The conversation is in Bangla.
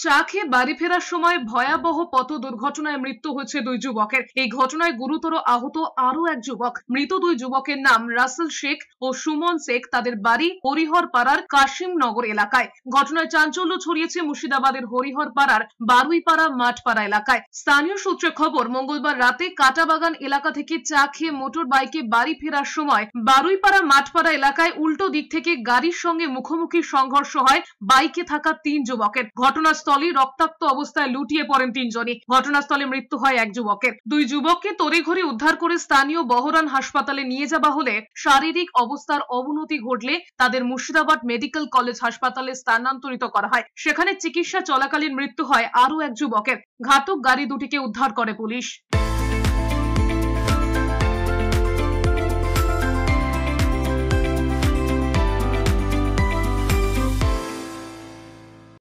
চা খেয়ে বাড়ি ফেরার সময় ভয়াবহ পথ দুর্ঘটনায় মৃত্যু হয়েছে দুই যুবকের। এই ঘটনায় গুরুতর আহত আরো এক যুবক। মৃত দুই যুবকের নাম রাসেল শেখ ও সুমন শেখ। তাদের বাড়ি হরিহর পাড়ার কাশিমনগর এলাকায়। ঘটনায় চাঞ্চল্য ছড়িয়েছে মুর্শিদাবাদের হরিহর পাড়ার বারুইপাড়া মাঠপাড়া এলাকায়। স্থানীয় সূত্রে খবর, মঙ্গলবার রাতে কাটাবাগান এলাকা থেকে চা খেয়ে মোটর বাইকে বাড়ি ফেরার সময় বারুইপাড়া মাঠপাড়া এলাকায় উল্টো দিক থেকে গাড়ির সঙ্গে মুখোমুখি সংঘর্ষ হয় বাইকে থাকা তিন যুবকের। ঘটনাস্থলে রক্তাক্ত অবস্থায় লুটিয়ে পড়েন তিনজনই। ঘটনাস্থলে মৃত্যু হয় এক যুবকের। দুই যুবককে তড়িঘড়ি উদ্ধার করে স্থানীয় বহরান হাসপাতালে নিয়ে যাওয়া হলে শারীরিক অবস্থার অবনতি ঘটলে তাদের মুর্শিদাবাদ মেডিকেল কলেজ হাসপাতালে স্থানান্তরিত করা হয়। সেখানে চিকিৎসা চলাকালীন মৃত্যু হয় আরো এক যুবকের। ঘাতক গাড়ি দুটিকে উদ্ধার করে পুলিশ।